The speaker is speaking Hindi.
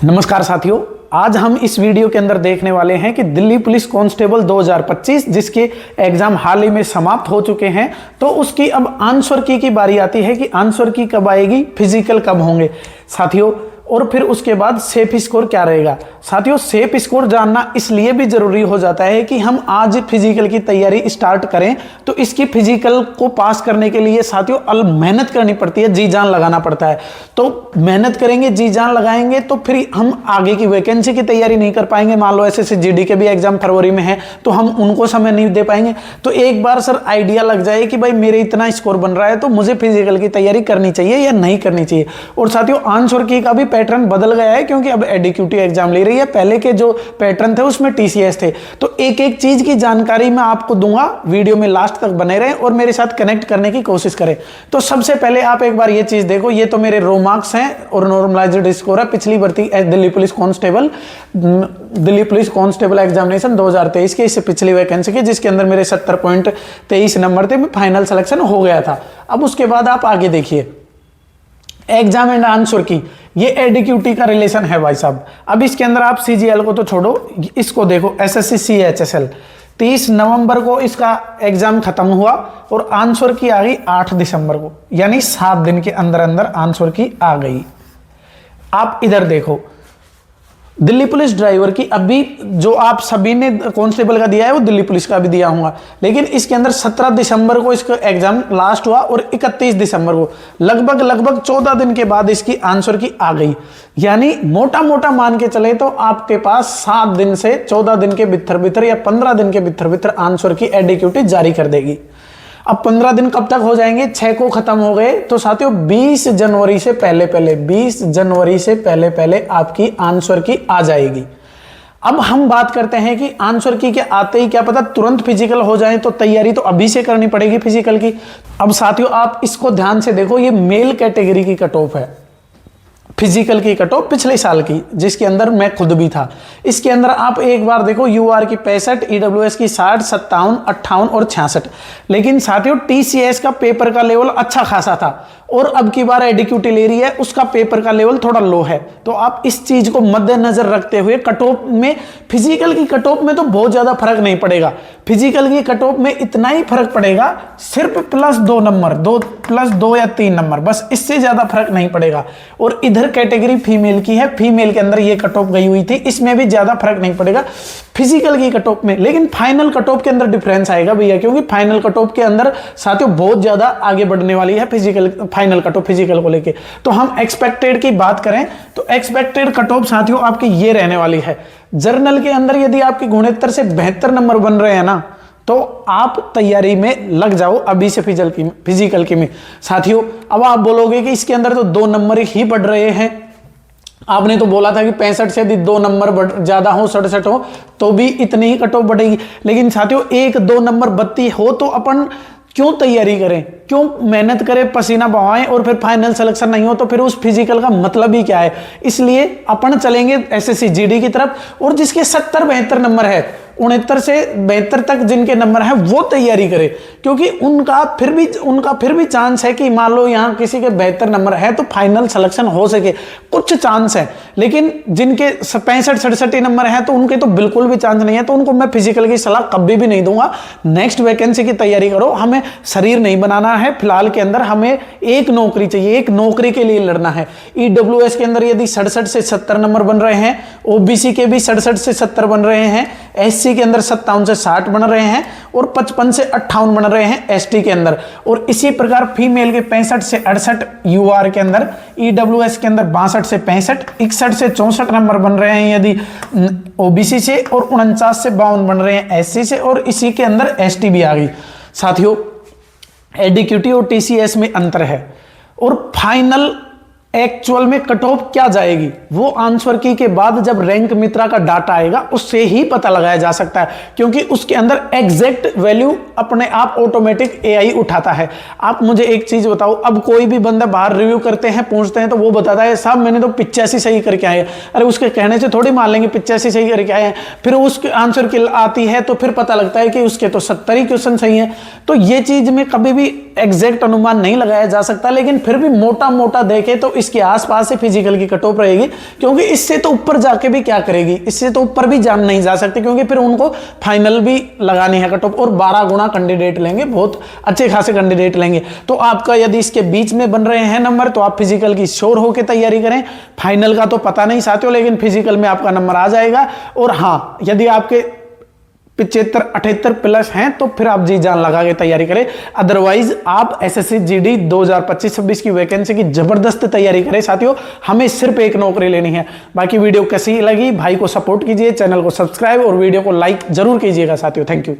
नमस्कार साथियों, आज हम इस वीडियो के अंदर देखने वाले हैं कि दिल्ली पुलिस कांस्टेबल 2025 जिसके एग्जाम हाल ही में समाप्त हो चुके हैं, तो उसकी अब आंसर की बारी आती है कि आंसर की कब आएगी, फिजिकल कब होंगे साथियों, और फिर उसके बाद सेफ स्कोर क्या रहेगा। साथियों, सेफ स्कोर जानना इसलिए भी जरूरी हो जाता है कि हम आज फिजिकल की तैयारी स्टार्ट करें तो इसकी फिजिकल को पास करने के लिए साथियों मेहनत करनी पड़ती है, जी जान लगाना पड़ता है। तो मेहनत करेंगे, जी जान लगाएंगे तो फिर हम आगे की वैकेंसी की तैयारी नहीं कर पाएंगे। मान लो एसएससी जीडी के भी एग्जाम फरवरी में है तो हम उनको समय नहीं दे पाएंगे। तो एक बार सर आइडिया लग जाए कि भाई मेरे इतना स्कोर बन रहा है तो मुझे फिजिकल की तैयारी करनी चाहिए या नहीं करनी चाहिए। और साथियों, आंसर की का भी पैटर्न बदल गया है क्योंकि अब एडीक्यूटी एग्जाम ले रही है। पहले के जो पैटर्न थे उसमें टीसीएस थे। तो एक एक चीज की जानकारी मैं आपको दूंगा, वीडियो में लास्ट तक बने रहें और मेरे साथ कनेक्ट करने की कोशिश करें। तो सबसे पहले आप एक बार ये चीज देखो, ये तो मेरे रो मार्क्स हैं और नॉर्मलाइज्ड स्कोर है पिछली भर्ती दिल्ली पुलिस कांस्टेबल एग्जामिनेशन 2023 के, इससे पिछली वैकेंसी के, जिसके अंदर मेरे 70.23 नंबर थे, फाइनल सिलेक्शन हो गया था। अब उसके बाद आप आगे देखिए, एग्जाम एंड आंसर की, ये एडीक्यूटी का रिलेशन है भाई साहब। अब इसके अंदर आप सीजीएल को तो छोड़ो, इसको देखो, एसएससी सीएचएसएल 30 नवंबर को इसका एग्जाम खत्म हुआ और आंसर की आ गई 8 दिसंबर को, यानी 7 दिन के अंदर अंदर आंसर की आ गई। आप इधर देखो, दिल्ली पुलिस ड्राइवर की अभी जो आप सभी ने कांस्टेबल का दिया है वो दिल्ली पुलिस का भी दिया होगा, लेकिन इसके अंदर 17 दिसंबर को इसका एग्जाम लास्ट हुआ और 31 दिसंबर को लगभग 14 दिन के बाद इसकी आंसर की आ गई। यानी मोटा मोटा मान के चले तो आपके पास 7 दिन से 14 दिन के भीतर या 15 दिन के भीतर आंसर की एडीक्यूटी जारी कर देगी। अब 15 दिन कब तक हो जाएंगे, 6 को खत्म हो गए तो साथियों 20 जनवरी से पहले आपकी आंसर की आ जाएगी। अब हम बात करते हैं कि आंसर की के आते ही क्या पता तुरंत फिजिकल हो जाए, तो तैयारी तो अभी से करनी पड़ेगी फिजिकल की। अब साथियों आप इसको ध्यान से देखो, ये मेल कैटेगरी की कट ऑफ है, फिजिकल की कट ऑफ पिछले साल की, जिसके अंदर मैं खुद भी था। इसके अंदर आप एक बार देखो, यूआर की 65, ईडब्ल्यूएस की 60, 57, 58 और 66। लेकिन साथियों टीसीएस का पेपर का लेवल अच्छा खासा था और अब की बार एडीक्यूटी ले रही है, उसका पेपर का लेवल थोड़ा लो है। तो आप इस चीज को मद्देनजर रखते हुए कट ऑफ में, फिजिकल की कट ऑफ में तो बहुत ज्यादा फर्क नहीं पड़ेगा। फिजिकल की कट ऑफ में इतना ही फर्क पड़ेगा, सिर्फ +2 नंबर, +2 या 3 नंबर, बस इससे ज्यादा फर्क नहीं पड़ेगा। और इधर कैटेगरी फीमेल की है, फीमेल के अंदर ये कट ऑफ गई हुई थी, इसमें भी ज्यादा फर्क नहीं पड़ेगा फिजिकल की कट ऑफ में। लेकिन फाइनल कट ऑफ के अंदर डिफरेंस आएगा भैया, क्योंकि फाइनल कट ऑफ के अंदर साथियों बहुत ज्यादा आगे बढ़ने वाली है physical, final cut off physical को लेके। तो हम एक्सपेक्टेड की बात करें तो एक्सपेक्टेड कट ऑफ साथियों आपकी ये रहने वाली है। जर्नल के अंदर यदि आपके 69 से 72 नंबर बन रहे हैं ना, तो आप तैयारी में लग जाओ अभी से फिजिकल की में। साथियों अब आप बोलोगे कि इसके अंदर तो 2 नंबर ही बढ़ रहे हैं, आपने तो बोला था कि 65 से यदि 2 नंबर ज्यादा हो, 67 हो, तो भी इतनी ही कट ऑफ बढ़ेगी। लेकिन साथियों 1-2 नंबर बत्ती हो तो अपन क्यों तैयारी करें, क्यों मेहनत करें, पसीना बहाएं और फिर फाइनल सिलेक्शन नहीं हो तो फिर उस फिजिकल का मतलब ही क्या है। इसलिए अपन चलेंगे एसएससी जीडी की तरफ, और जिसके 70-72 नंबर है, 69 से 72 तक जिनके नंबर है वो तैयारी करे, क्योंकि उनका फिर भी चांस है कि मान लो यहां किसी के 72 नंबर है तो फाइनल सिलेक्शन हो सके, कुछ चांस है। लेकिन जिनके 65-67 नंबर है तो उनके तो बिल्कुल भी चांस नहीं है। तो उनको मैं फिजिकल की सलाह कभी भी नहीं दूंगा। नेक्स्ट वैकेंसी की तैयारी करो, हमें शरीर नहीं बनाना है फिलहाल के अंदर, हमें एक नौकरी चाहिए, एक नौकरी के लिए लड़ना है। ईडब्ल्यूएस के अंदर यदि 67 से 70 नंबर बन रहे हैं, ओबीसी के भी 67 से 70 बन रहे हैं, एससी के अंदर 57 से 60 बन रहे हैं और 55 से 58 बन रहे हैं एसटी के अंदर। और इसी प्रकार फीमेल के 65 से 68 यूआर के अंदर, ईडब्ल्यूएस के अंदर 62 से 65, 61 से 64 नंबर बन रहे हैं यदि ओबीसी से, और 49 से 52 बन रहे हैं एससी से, और इसी के अंदर एसटी भी आ गई। साथियों एडीक्यूटी और टीसीएस में अंतर है, और फाइनल एक्चुअल में कट ऑफ क्या जाएगी वो आंसर की के बाद जब रैंक मित्रा का डाटा आएगा उससे ही पता लगाया जा सकता है, क्योंकि उसके अंदर एग्जैक्ट वैल्यू अपने आप ऑटोमेटिक एआई उठाता है। आप मुझे एक चीज बताओ, अब कोई भी बंदा बाहर रिव्यू करते हैं, पूछते हैं, तो वो बताता है साहब मैंने तो 85 सही करके आए। अरे उसके कहने से थोड़ी मान लेंगे 85 सही करके आए हैं, फिर उसके आंसर की आती है तो फिर पता लगता है कि उसके तो 70 ही क्वेश्चन सही है। तो ये चीज में कभी भी एग्जैक्ट अनुमान नहीं लगाया जा सकता, लेकिन फिर भी मोटा मोटा देखे तो इसके आसपास ही फिजिकल की कट ऑफ रहेगी, क्योंकि इससे तो ऊपर जाके भी क्या करेगी, इससे तो ऊपर भी जान नहीं जा सकती, क्योंकि फिर उनको फाइनल भी लगानी है कट ऑफ, और 12 गुना कैंडिडेट लेंगे, बहुत अच्छे खासे कैंडिडेट लेंगे। तो आपका यदि इसके बीच में बन रहे हैं नंबर तो आप फिजिकल की श्योर होकर तैयारी करें। फाइनल का तो पता नहीं साथियों, लेकिन फिजिकल में आपका नंबर आ जाएगा। और हाँ, यदि आपके 75-78 प्लस हैं तो फिर आप जी जान लगा के तैयारी करें। अदरवाइज आप एसएससी जीडी 2025-26 की वैकेंसी की जबरदस्त तैयारी करें साथियों। हमें सिर्फ एक नौकरी लेनी है। बाकी वीडियो कैसी लगी, भाई को सपोर्ट कीजिए, चैनल को सब्सक्राइब और वीडियो को लाइक जरूर कीजिएगा साथियों। Thank you.